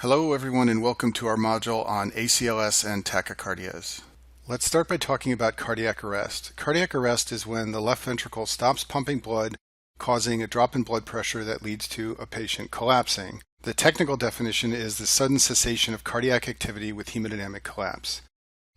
Hello everyone and welcome to our module on ACLS and tachycardias. Let's start by talking about cardiac arrest. Cardiac arrest is when the left ventricle stops pumping blood, causing a drop in blood pressure that leads to a patient collapsing. The technical definition is the sudden cessation of cardiac activity with hemodynamic collapse.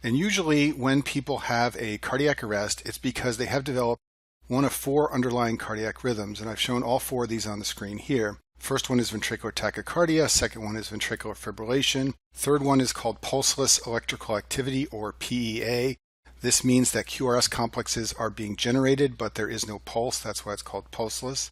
And usually when people have a cardiac arrest, it's because they have developed one of four underlying cardiac rhythms, and I've shown all four of these on the screen here. First one is ventricular tachycardia, second one is ventricular fibrillation, third one is called pulseless electrical activity or PEA. This means that QRS complexes are being generated but there is no pulse, that's why it's called pulseless.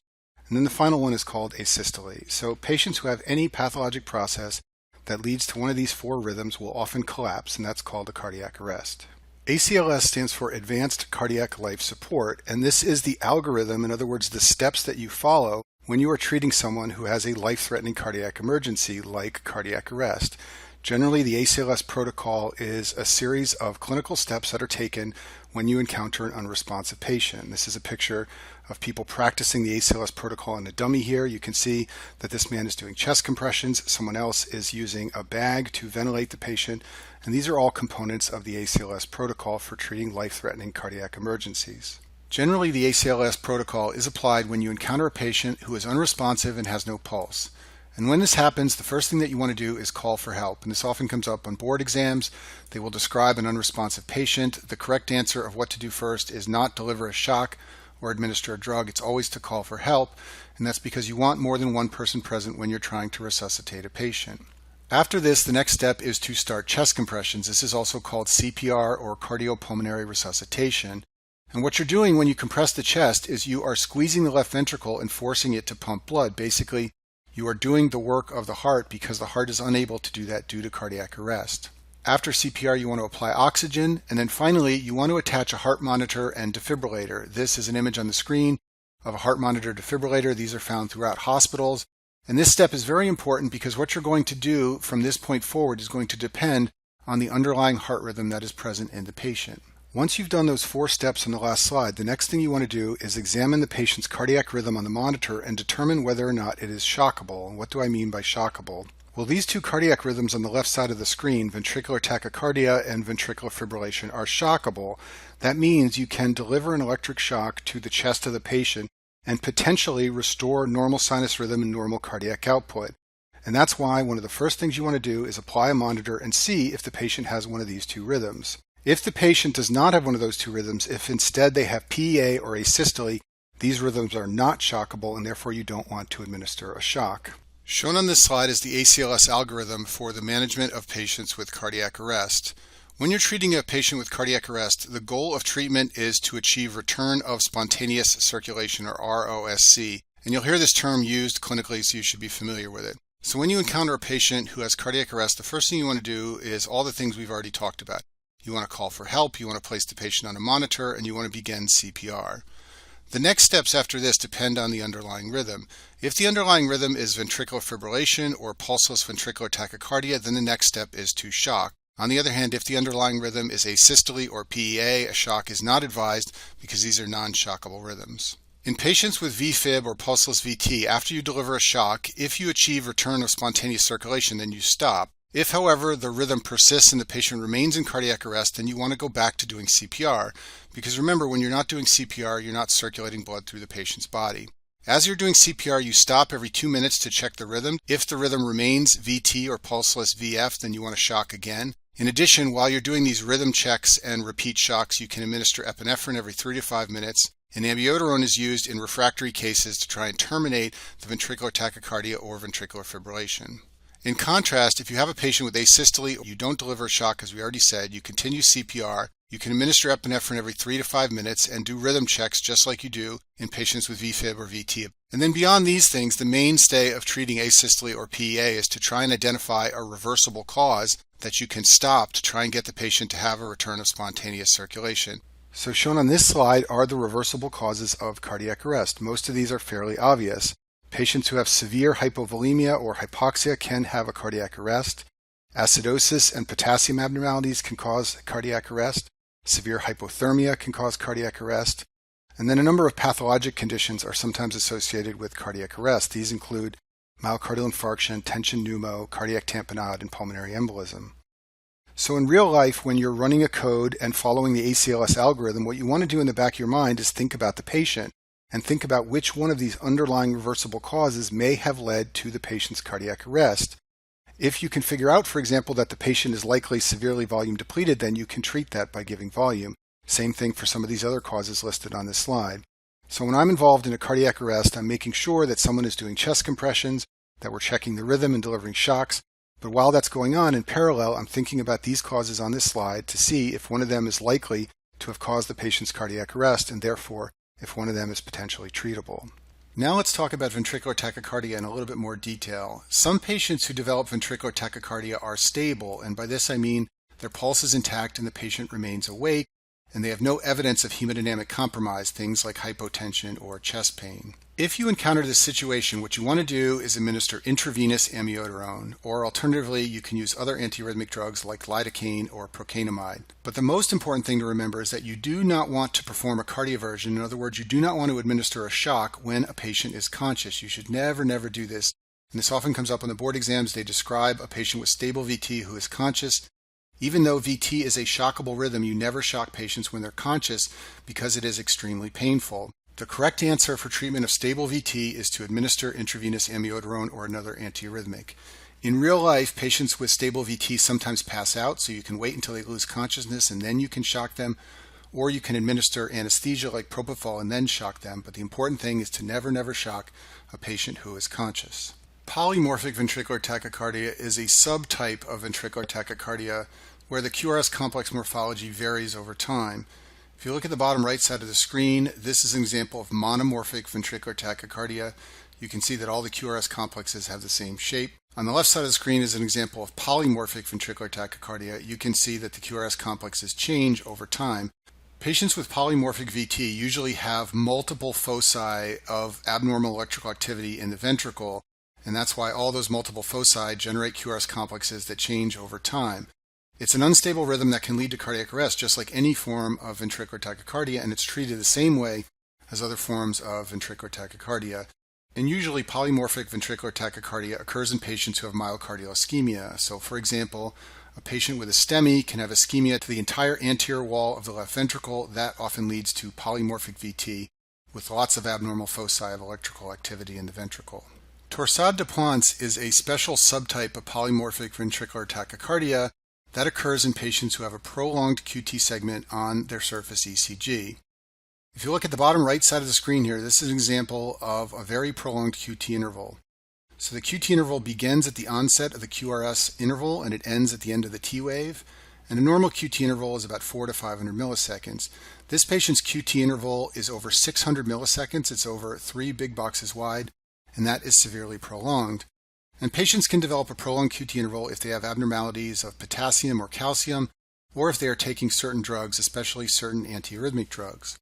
And then the final one is called asystole. So patients who have any pathologic process that leads to one of these four rhythms will often collapse, and that's called a cardiac arrest. ACLS stands for Advanced Cardiac Life Support, and this is the algorithm, in other words, the steps that you follow when you are treating someone who has a life-threatening cardiac emergency like cardiac arrest. Generally, the ACLS protocol is a series of clinical steps that are taken when you encounter an unresponsive patient. This is a picture of people practicing the ACLS protocol in a dummy here. You can see that this man is doing chest compressions. Someone else is using a bag to ventilate the patient. And these are all components of the ACLS protocol for treating life-threatening cardiac emergencies. Generally, the ACLS protocol is applied when you encounter a patient who is unresponsive and has no pulse. And when this happens, the first thing that you want to do is call for help. And this often comes up on board exams. They will describe an unresponsive patient. The correct answer of what to do first is not deliver a shock or administer a drug. It's always to call for help. And that's because you want more than one person present when you're trying to resuscitate a patient. After this, the next step is to start chest compressions. This is also called CPR or cardiopulmonary resuscitation. And what you're doing when you compress the chest is you are squeezing the left ventricle and forcing it to pump blood. Basically, you are doing the work of the heart because the heart is unable to do that due to cardiac arrest. After CPR, you want to apply oxygen, and then finally, you want to attach a heart monitor and defibrillator. This is an image on the screen of a heart monitor defibrillator. These are found throughout hospitals. And this step is very important because what you're going to do from this point forward is going to depend on the underlying heart rhythm that is present in the patient. Once you've done those four steps on the last slide, the next thing you want to do is examine the patient's cardiac rhythm on the monitor and determine whether or not it is shockable. And what do I mean by shockable? Well, these two cardiac rhythms on the left side of the screen, ventricular tachycardia and ventricular fibrillation, are shockable. That means you can deliver an electric shock to the chest of the patient and potentially restore normal sinus rhythm and normal cardiac output. And that's why one of the first things you want to do is apply a monitor and see if the patient has one of these two rhythms. If the patient does not have one of those two rhythms, if instead they have PEA or asystole, these rhythms are not shockable and therefore you don't want to administer a shock. Shown on this slide is the ACLS algorithm for the management of patients with cardiac arrest. When you're treating a patient with cardiac arrest, the goal of treatment is to achieve return of spontaneous circulation, or ROSC. And you'll hear this term used clinically, so you should be familiar with it. So when you encounter a patient who has cardiac arrest, the first thing you want to do is all the things we've already talked about. You want to call for help, you want to place the patient on a monitor, and you want to begin CPR. The next steps after this depend on the underlying rhythm. If the underlying rhythm is ventricular fibrillation or pulseless ventricular tachycardia, then the next step is to shock. On the other hand, if the underlying rhythm is asystole or PEA, a shock is not advised because these are non-shockable rhythms. In patients with VFib or pulseless VT, after you deliver a shock, if you achieve return of spontaneous circulation, then you stop. If, however, the rhythm persists and the patient remains in cardiac arrest, then you want to go back to doing CPR. Because remember, when you're not doing CPR, you're not circulating blood through the patient's body. As you're doing CPR, you stop every 2 minutes to check the rhythm. If the rhythm remains VT or pulseless VF, then you want to shock again. In addition, while you're doing these rhythm checks and repeat shocks, you can administer epinephrine every 3 to 5 minutes. And amiodarone is used in refractory cases to try and terminate the ventricular tachycardia or ventricular fibrillation. In contrast, if you have a patient with asystole, you don't deliver a shock, as we already said, you continue CPR, you can administer epinephrine every 3 to 5 minutes and do rhythm checks just like you do in patients with VFib or VT. And then beyond these things, the mainstay of treating asystole or PEA is to try and identify a reversible cause that you can stop to try and get the patient to have a return of spontaneous circulation. So shown on this slide are the reversible causes of cardiac arrest. Most of these are fairly obvious. Patients who have severe hypovolemia or hypoxia can have a cardiac arrest. Acidosis and potassium abnormalities can cause cardiac arrest. Severe hypothermia can cause cardiac arrest. And then a number of pathologic conditions are sometimes associated with cardiac arrest. These include myocardial infarction, tension pneumo, cardiac tamponade, and pulmonary embolism. So in real life, when you're running a code and following the ACLS algorithm, what you want to do in the back of your mind is think about the patient and think about which one of these underlying reversible causes may have led to the patient's cardiac arrest. If you can figure out, for example, that the patient is likely severely volume depleted, then you can treat that by giving volume. Same thing for some of these other causes listed on this slide. So when I'm involved in a cardiac arrest, I'm making sure that someone is doing chest compressions, that we're checking the rhythm and delivering shocks. But while that's going on, in parallel, I'm thinking about these causes on this slide to see if one of them is likely to have caused the patient's cardiac arrest, and therefore if one of them is potentially treatable. Now let's talk about ventricular tachycardia in a little bit more detail. Some patients who develop ventricular tachycardia are stable, and by this I mean their pulse is intact and the patient remains awake, and they have no evidence of hemodynamic compromise, things like hypotension or chest pain. If you encounter this situation, what you want to do is administer intravenous amiodarone, or alternatively, you can use other antiarrhythmic drugs like lidocaine or procainamide. But the most important thing to remember is that you do not want to perform a cardioversion. In other words, you do not want to administer a shock when a patient is conscious. You should never do this. And this often comes up on the board exams. They describe a patient with stable VT who is conscious. Even though VT is a shockable rhythm, you never shock patients when they're conscious because it is extremely painful. The correct answer for treatment of stable VT is to administer intravenous amiodarone or another antiarrhythmic. In real life, patients with stable VT sometimes pass out, so you can wait until they lose consciousness and then you can shock them, or you can administer anesthesia like propofol and then shock them, but the important thing is to never shock a patient who is conscious. Polymorphic ventricular tachycardia is a subtype of ventricular tachycardia where the QRS complex morphology varies over time. If you look at the bottom right side of the screen, this is an example of monomorphic ventricular tachycardia. You can see that all the QRS complexes have the same shape. On the left side of the screen is an example of polymorphic ventricular tachycardia. You can see that the QRS complexes change over time. Patients with polymorphic VT usually have multiple foci of abnormal electrical activity in the ventricle, and that's why all those multiple foci generate QRS complexes that change over time. It's an unstable rhythm that can lead to cardiac arrest, just like any form of ventricular tachycardia, and it's treated the same way as other forms of ventricular tachycardia. And usually polymorphic ventricular tachycardia occurs in patients who have myocardial ischemia. So for example, a patient with a STEMI can have ischemia to the entire anterior wall of the left ventricle. That often leads to polymorphic VT with lots of abnormal foci of electrical activity in the ventricle. Torsade de Pointes is a special subtype of polymorphic ventricular tachycardia that occurs in patients who have a prolonged QT segment on their surface ECG. If you look at the bottom right side of the screen here, this is an example of a very prolonged QT interval. So the QT interval begins at the onset of the QRS interval and it ends at the end of the T wave. And a normal QT interval is about 400 to 500 milliseconds. This patient's QT interval is over 600 milliseconds. It's over 3 big boxes wide, and that is severely prolonged. And patients can develop a prolonged QT interval if they have abnormalities of potassium or calcium, or if they are taking certain drugs, especially certain antiarrhythmic drugs.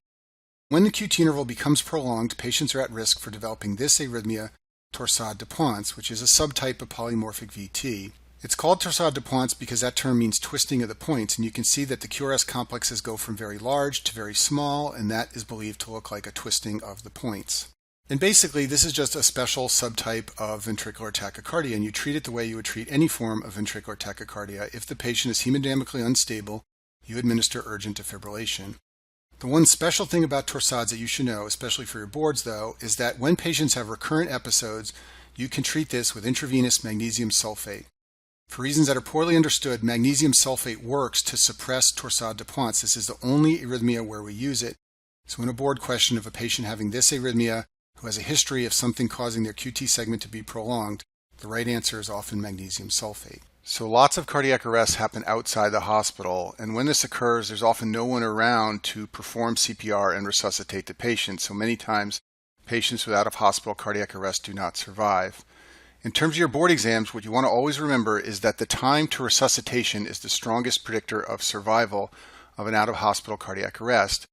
When the QT interval becomes prolonged, patients are at risk for developing this arrhythmia, Torsade de Pointes, which is a subtype of polymorphic VT. It's called Torsade de Pointes because that term means twisting of the points, and you can see that the QRS complexes go from very large to very small, and that is believed to look like a twisting of the points. And basically, this is just a special subtype of ventricular tachycardia, and you treat it the way you would treat any form of ventricular tachycardia. If the patient is hemodynamically unstable, you administer urgent defibrillation. The one special thing about torsades that you should know, especially for your boards though, is that when patients have recurrent episodes, you can treat this with intravenous magnesium sulfate. For reasons that are poorly understood, magnesium sulfate works to suppress Torsade de Pointes. This is the only arrhythmia where we use it. So in a board question of a patient having this arrhythmia who has a history of something causing their QT segment to be prolonged, the right answer is often magnesium sulfate. So lots of cardiac arrests happen outside the hospital, and when this occurs, there's often no one around to perform CPR and resuscitate the patient. So many times, patients with out-of-hospital cardiac arrest do not survive. In terms of your board exams, what you want to always remember is that the time to resuscitation is the strongest predictor of survival of an out-of-hospital cardiac arrest.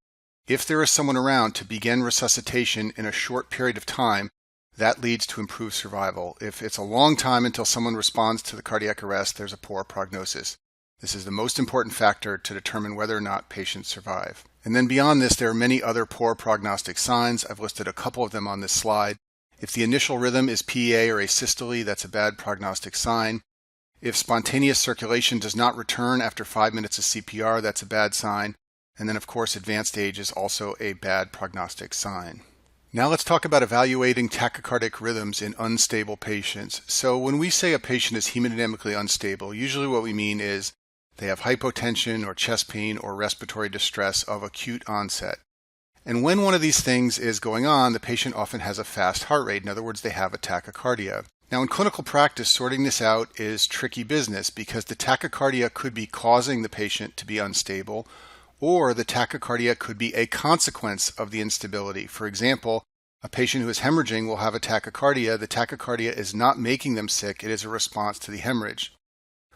If there is someone around to begin resuscitation in a short period of time, that leads to improved survival. If it's a long time until someone responds to the cardiac arrest, there's a poor prognosis. This is the most important factor to determine whether or not patients survive. And then beyond this, there are many other poor prognostic signs. I've listed a couple of them on this slide, If the initial rhythm is PEA or asystole, that's a bad prognostic sign. If spontaneous circulation does not return after 5 minutes of CPR, that's a bad sign. And then, of course, advanced age is also a bad prognostic sign. Now let's talk about evaluating tachycardic rhythms in unstable patients. So when we say a patient is hemodynamically unstable, usually what we mean is they have hypotension or chest pain or respiratory distress of acute onset. And when one of these things is going on, the patient often has a fast heart rate. In other words, they have a tachycardia. Now, in clinical practice, sorting this out is tricky business because the tachycardia could be causing the patient to be unstable, or the tachycardia could be a consequence of the instability. For example, a patient who is hemorrhaging will have a tachycardia. The tachycardia is not making them sick. It is a response to the hemorrhage.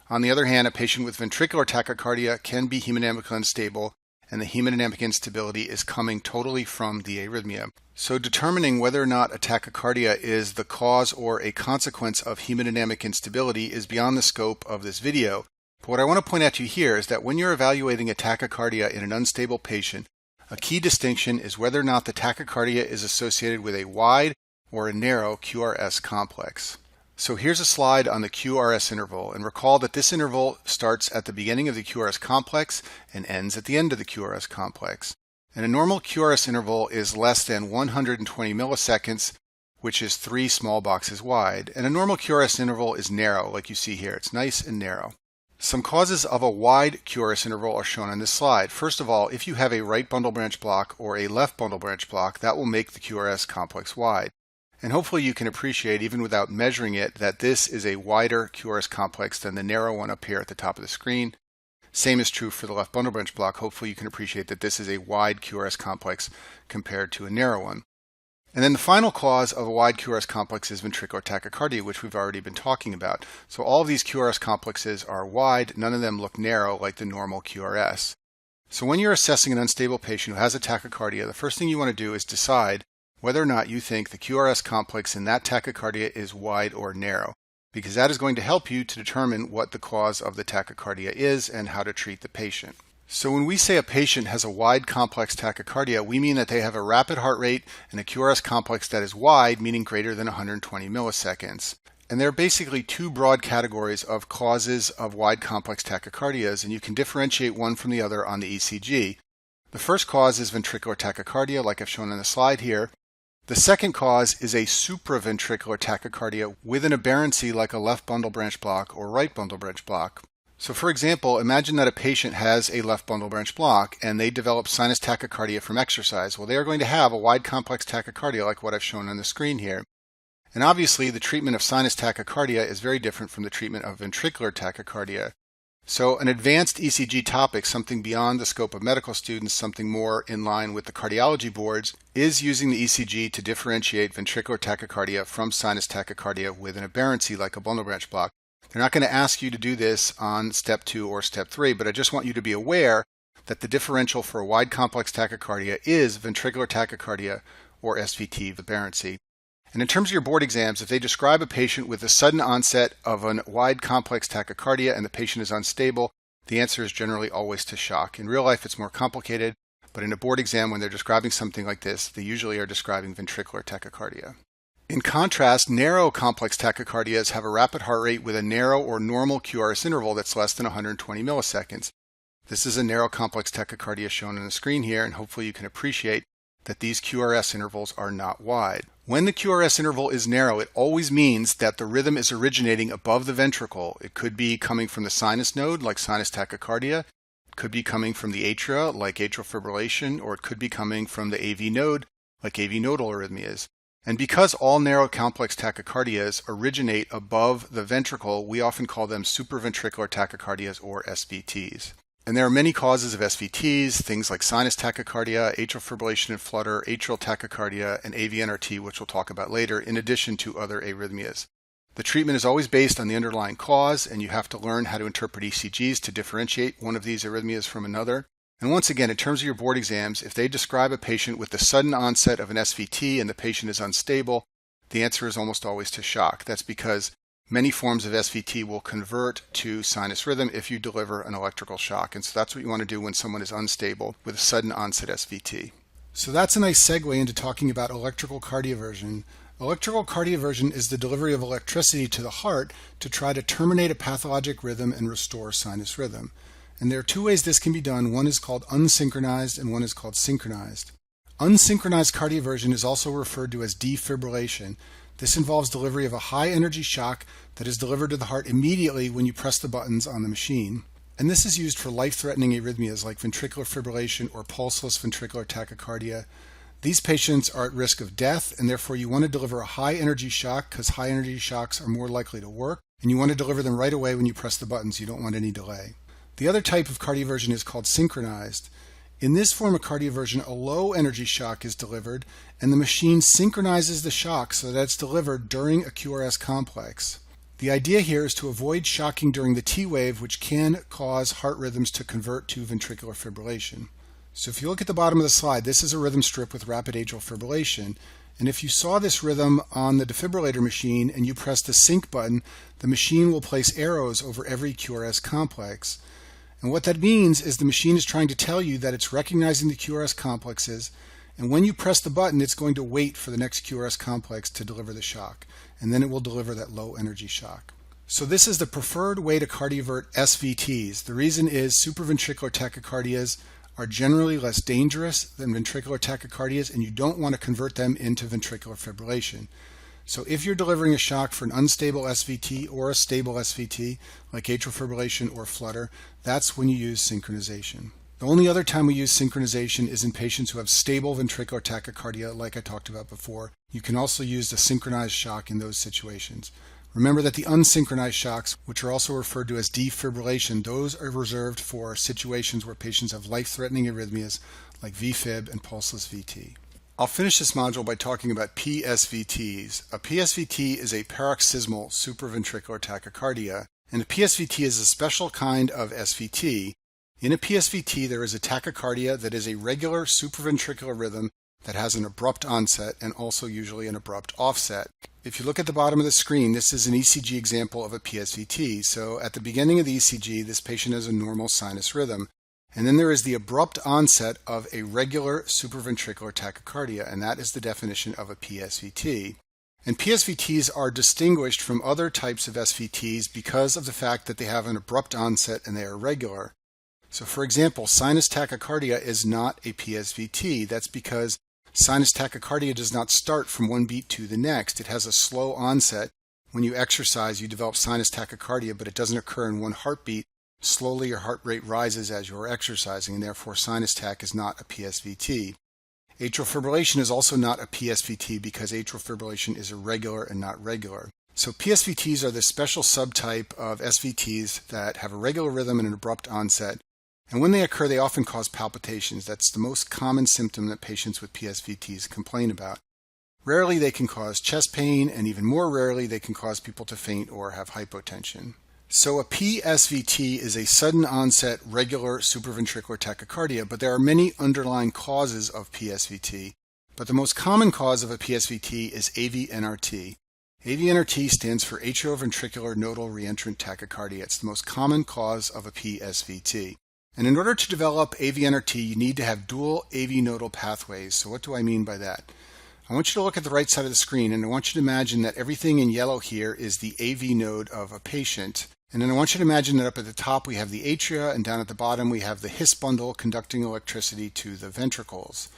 On the other hand, a patient with ventricular tachycardia can be hemodynamically unstable, and the hemodynamic instability is coming totally from the arrhythmia. So determining whether or not a tachycardia is the cause or a consequence of hemodynamic instability is beyond the scope of this video. But what I want to point out to you here is that when you're evaluating a tachycardia in an unstable patient, a key distinction is whether or not the tachycardia is associated with a wide or a narrow QRS complex. So here's a slide on the QRS interval, and recall that this interval starts at the beginning of the QRS complex and ends at the end of the QRS complex. And a normal QRS interval is less than 120 milliseconds, which is 3 small boxes wide. And a normal QRS interval is narrow, like you see here. It's nice and narrow. Some causes of a wide QRS interval are shown on this slide. First of all, if you have a right bundle branch block or a left bundle branch block, that will make the QRS complex wide. And hopefully you can appreciate, even without measuring it, that this is a wider QRS complex than the narrow one up here at the top of the screen. Same is true for the left bundle branch block. Hopefully you can appreciate that this is a wide QRS complex compared to a narrow one. And then the final cause of a wide QRS complex is ventricular tachycardia, which we've already been talking about. So all of these QRS complexes are wide. None of them look narrow like the normal QRS. So when you're assessing an unstable patient who has a tachycardia, the first thing you want to do is decide whether or not you think the QRS complex in that tachycardia is wide or narrow, because that is going to help you to determine what the cause of the tachycardia is and how to treat the patient. So when we say a patient has a wide complex tachycardia, we mean that they have a rapid heart rate and a QRS complex that is wide, meaning greater than 120 milliseconds. And there are basically 2 broad categories of causes of wide complex tachycardias, and you can differentiate one from the other on the ECG. The first cause is ventricular tachycardia, like I've shown on the slide here. The second cause is a supraventricular tachycardia with an aberrancy like a left bundle branch block or right bundle branch block. So for example, imagine that a patient has a left bundle branch block and they develop sinus tachycardia from exercise. Well, they are going to have a wide complex tachycardia like what I've shown on the screen here. And obviously the treatment of sinus tachycardia is very different from the treatment of ventricular tachycardia. So an advanced ECG topic, something beyond the scope of medical students, something more in line with the cardiology boards, is using the ECG to differentiate ventricular tachycardia from sinus tachycardia with an aberrancy like a bundle branch block. They're not going to ask you to do this on step 2 or step 3, but I just want you to be aware that the differential for a wide complex tachycardia is ventricular tachycardia or SVT aberrancy. And in terms of your board exams, if they describe a patient with a sudden onset of a wide complex tachycardia and the patient is unstable, the answer is generally always to shock. In real life, it's more complicated, but in a board exam, when they're describing something like this, they usually are describing ventricular tachycardia. In contrast, narrow complex tachycardias have a rapid heart rate with a narrow or normal QRS interval that's less than 120 milliseconds. This is a narrow complex tachycardia shown on the screen here, and hopefully you can appreciate that these QRS intervals are not wide. When the QRS interval is narrow, it always means that the rhythm is originating above the ventricle. It could be coming from the sinus node, like sinus tachycardia. It could be coming from the atria, like atrial fibrillation, or it could be coming from the AV node, like AV nodal arrhythmias. And because all narrow complex tachycardias originate above the ventricle, we often call them supraventricular tachycardias or SVTs. And there are many causes of SVTs, things like sinus tachycardia, atrial fibrillation and flutter, atrial tachycardia, and AVNRT, which we'll talk about later, in addition to other arrhythmias. The treatment is always based on the underlying cause, and you have to learn how to interpret ECGs to differentiate one of these arrhythmias from another. And once again, in terms of your board exams, if they describe a patient with the sudden onset of an SVT and the patient is unstable, the answer is almost always to shock. That's because many forms of SVT will convert to sinus rhythm if you deliver an electrical shock. And so that's what you want to do when someone is unstable with a sudden onset SVT. So that's a nice segue into talking about electrical cardioversion. Electrical cardioversion is the delivery of electricity to the heart to try to terminate a pathologic rhythm and restore sinus rhythm. And there are two ways this can be done. One is called unsynchronized and one is called synchronized. Unsynchronized cardioversion is also referred to as defibrillation. This involves delivery of a high energy shock that is delivered to the heart immediately when you press the buttons on the machine. And this is used for life-threatening arrhythmias like ventricular fibrillation or pulseless ventricular tachycardia. These patients are at risk of death, and therefore you want to deliver a high energy shock because high energy shocks are more likely to work, and you want to deliver them right away when you press the buttons. You don't want any delay. The other type of cardioversion is called synchronized. In this form of cardioversion, a low energy shock is delivered, and the machine synchronizes the shock so that it's delivered during a QRS complex. The idea here is to avoid shocking during the T wave, which can cause heart rhythms to convert to ventricular fibrillation. So if you look at the bottom of the slide, this is a rhythm strip with rapid atrial fibrillation. And if you saw this rhythm on the defibrillator machine and you press the sync button, the machine will place arrows over every QRS complex. And what that means is the machine is trying to tell you that it's recognizing the QRS complexes, and when you press the button, it's going to wait for the next QRS complex to deliver the shock, and then it will deliver that low energy shock. So this is the preferred way to cardiovert SVTs. The reason is supraventricular tachycardias are generally less dangerous than ventricular tachycardias, and you don't want to convert them into ventricular fibrillation. So if you're delivering a shock for an unstable SVT or a stable SVT, like atrial fibrillation or flutter, that's when you use synchronization. The only other time we use synchronization is in patients who have stable ventricular tachycardia, like I talked about before. You can also use the synchronized shock in those situations. Remember that the unsynchronized shocks, which are also referred to as defibrillation, those are reserved for situations where patients have life-threatening arrhythmias like VFib and pulseless VT. I'll finish this module by talking about PSVTs. A PSVT is a paroxysmal supraventricular tachycardia, and a PSVT is a special kind of SVT. In a PSVT, there is a tachycardia that is a regular supraventricular rhythm that has an abrupt onset and also usually an abrupt offset. If you look at the bottom of the screen, this is an ECG example of a PSVT. So at the beginning of the ECG, this patient has a normal sinus rhythm. And then there is the abrupt onset of a regular supraventricular tachycardia, and that is the definition of a PSVT. And PSVTs are distinguished from other types of SVTs because of the fact that they have an abrupt onset and they are regular. So for example, sinus tachycardia is not a PSVT. That's because sinus tachycardia does not start from one beat to the next. It has a slow onset. When you exercise, you develop sinus tachycardia, but it doesn't occur in one heartbeat. Slowly your heart rate rises as you are exercising, and therefore sinus tach is not a PSVT. Atrial fibrillation is also not a PSVT because atrial fibrillation is irregular and not regular. So PSVTs are the special subtype of SVTs that have a regular rhythm and an abrupt onset. And when they occur, they often cause palpitations. That's the most common symptom that patients with PSVTs complain about. Rarely they can cause chest pain, and even more rarely they can cause people to faint or have hypotension. So a PSVT is a sudden onset regular supraventricular tachycardia, but there are many underlying causes of PSVT. But the most common cause of a PSVT is AVNRT. AVNRT stands for atrioventricular nodal reentrant tachycardia. It's the most common cause of a PSVT. And in order to develop AVNRT, you need to have dual AV nodal pathways. So what do I mean by that? I want you to look at the right side of the screen, and I want you to imagine that everything in yellow here is the AV node of a patient. And then I want you to imagine that up at the top we have the atria, and down at the bottom we have the His bundle conducting electricity to the ventricles.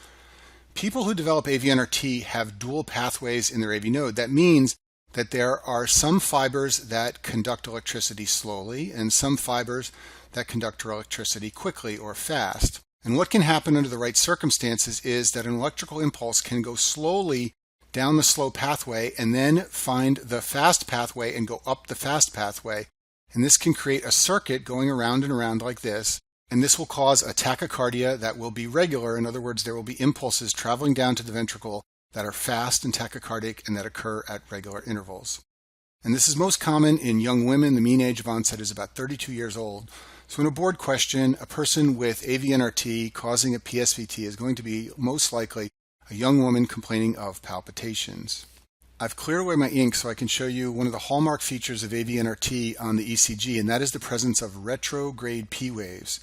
People who develop AVNRT have dual pathways in their AV node. That means that there are some fibers that conduct electricity slowly and some fibers that conduct electricity quickly or fast. And what can happen under the right circumstances is that an electrical impulse can go slowly down the slow pathway and then find the fast pathway and go up the fast pathway. And this can create a circuit going around and around like this. And this will cause a tachycardia that will be regular. In other words, there will be impulses traveling down to the ventricle that are fast and tachycardic and that occur at regular intervals. And this is most common in young women. The mean age of onset is about 32 years old. So in a board question, a person with AVNRT causing a PSVT is going to be most likely a young woman complaining of palpitations. I've cleared away my ink so I can show you one of the hallmark features of AVNRT on the ECG, and that is the presence of retrograde P waves.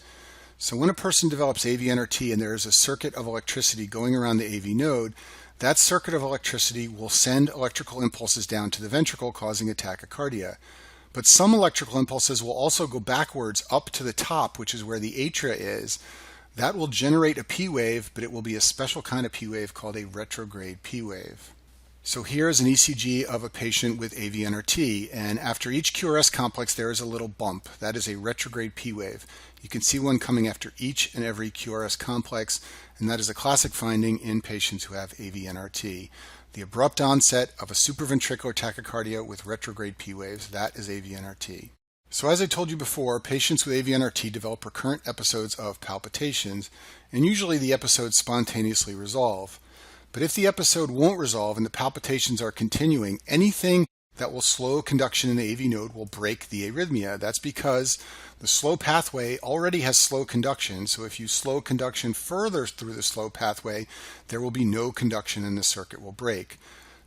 So when a person develops AV-NRT and there is a circuit of electricity going around the AV node, that circuit of electricity will send electrical impulses down to the ventricle, causing a tachycardia. But some electrical impulses will also go backwards up to the top, which is where the atria is. That will generate a P wave, but it will be a special kind of P wave called a retrograde P wave. So here is an ECG of a patient with AV-NRT, and after each QRS complex there is a little bump. That is a retrograde P wave. You can see one coming after each and every QRS complex, and that is a classic finding in patients who have AV-NRT. The abrupt onset of a supraventricular tachycardia with retrograde P waves, that is AV-NRT. So as I told you before, patients with AV-NRT develop recurrent episodes of palpitations, and usually the episodes spontaneously resolve. But if the episode won't resolve and the palpitations are continuing, anything that will slow conduction in the AV node will break the arrhythmia. That's because the slow pathway already has slow conduction, so if you slow conduction further through the slow pathway, there will be no conduction and the circuit will break.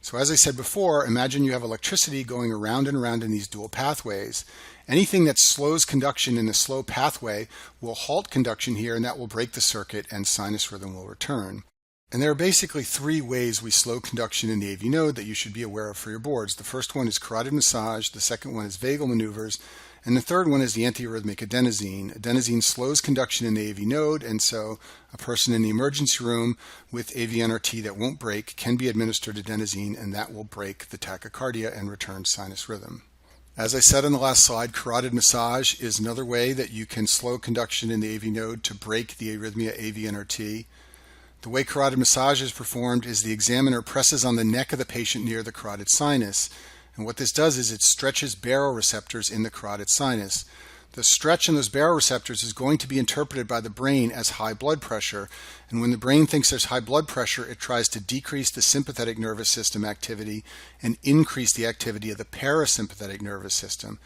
So as I said before, imagine you have electricity going around and around in these dual pathways. Anything that slows conduction in the slow pathway will halt conduction here, and that will break the circuit and sinus rhythm will return. And there are basically three ways we slow conduction in the AV node that you should be aware of for your boards. The first one is carotid massage, the second one is vagal maneuvers, and the third one is the antiarrhythmic adenosine. Adenosine slows conduction in the AV node, and so a person in the emergency room with AV-NRT that won't break can be administered adenosine, and that will break the tachycardia and return sinus rhythm. As I said on the last slide, carotid massage is another way that you can slow conduction in the AV node to break the arrhythmia AV-NRT. The way carotid massage is performed is the examiner presses on the neck of the patient near the carotid sinus. And what this does is it stretches baroreceptors in the carotid sinus. The stretch in those baroreceptors is going to be interpreted by the brain as high blood pressure. And when the brain thinks there's high blood pressure, it tries to decrease the sympathetic nervous system activity and increase the activity of the parasympathetic nervous system.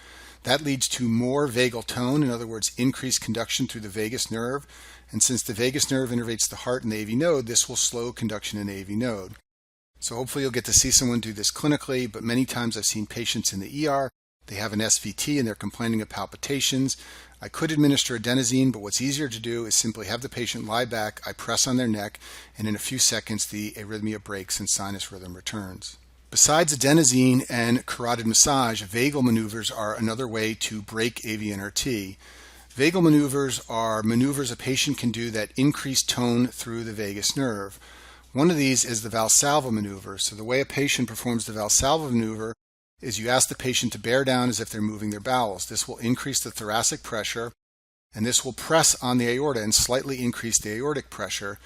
That leads to more vagal tone, in other words, increased conduction through the vagus nerve. And since the vagus nerve innervates the heart and the AV node, this will slow conduction in the AV node. So hopefully you'll get to see someone do this clinically, but many times I've seen patients in the ER, they have an SVT and they're complaining of palpitations. I could administer adenosine, but what's easier to do is simply have the patient lie back, I press on their neck, and in a few seconds the arrhythmia breaks and sinus rhythm returns. Besides adenosine and carotid massage, vagal maneuvers are another way to break AV-NRT. Vagal maneuvers are maneuvers a patient can do that increase tone through the vagus nerve. One of these is the Valsalva maneuver. So the way a patient performs the Valsalva maneuver is you ask the patient to bear down as if they're moving their bowels. This will increase the thoracic pressure, and this will press on the aorta and slightly increase the aortic pressure.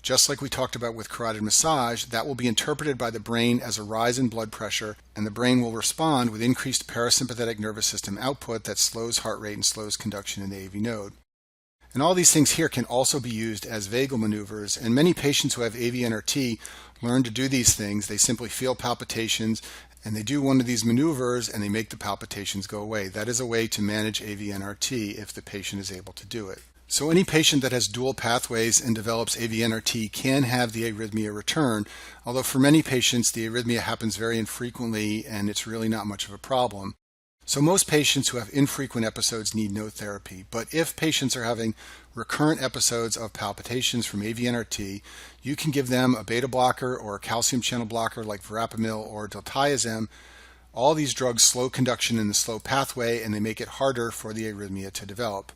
Just like we talked about with carotid massage, that will be interpreted by the brain as a rise in blood pressure, and the brain will respond with increased parasympathetic nervous system output that slows heart rate and slows conduction in the AV node. And all these things here can also be used as vagal maneuvers, and many patients who have AV-NRT learn to do these things. They simply feel palpitations, and they do one of these maneuvers, and they make the palpitations go away. That is a way to manage AV-NRT if the patient is able to do it. So any patient that has dual pathways and develops AV-NRT can have the arrhythmia return, although for many patients the arrhythmia happens very infrequently and it's really not much of a problem. So most patients who have infrequent episodes need no therapy, but if patients are having recurrent episodes of palpitations from AV-NRT, you can give them a beta blocker or a calcium channel blocker like verapamil or diltiazem. All these drugs slow conduction in the slow pathway and they make it harder for the arrhythmia to develop.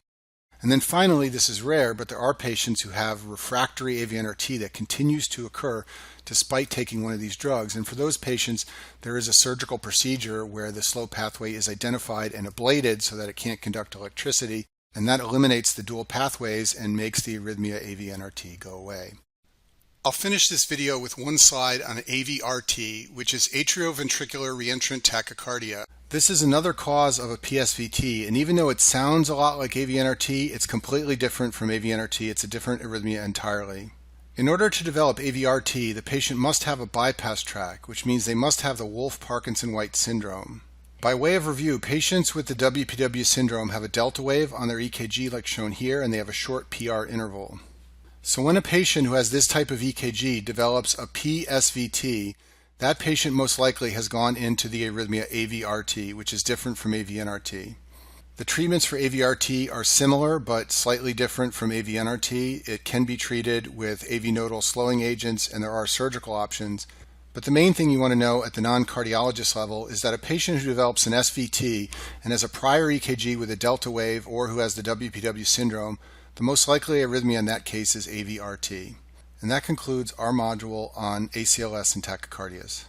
And then finally, this is rare, but there are patients who have refractory AV-NRT that continues to occur despite taking one of these drugs. And for those patients, there is a surgical procedure where the slow pathway is identified and ablated so that it can't conduct electricity, and that eliminates the dual pathways and makes the arrhythmia AV-NRT go away. I'll finish this video with one slide on AVRT, which is atrioventricular reentrant tachycardia. This is another cause of a PSVT, and even though it sounds a lot like AV-NRT, it's completely different from AV-NRT. It's a different arrhythmia entirely. In order to develop AVRT, the patient must have a bypass track, which means they must have the Wolff-Parkinson-White syndrome. By way of review, patients with the WPW syndrome have a delta wave on their EKG like shown here, and they have a short PR interval. So when a patient who has this type of EKG develops a PSVT, that patient most likely has gone into the arrhythmia AVRT, which is different from AV-NRT. The treatments for AVRT are similar but slightly different from AVNRT. It can be treated with AV nodal slowing agents, and there are surgical options. But the main thing you want to know at the non-cardiologist level is that a patient who develops an SVT and has a prior EKG with a delta wave or who has the WPW syndrome, the most likely arrhythmia in that case is AVRT. And that concludes our module on ACLS and tachycardias.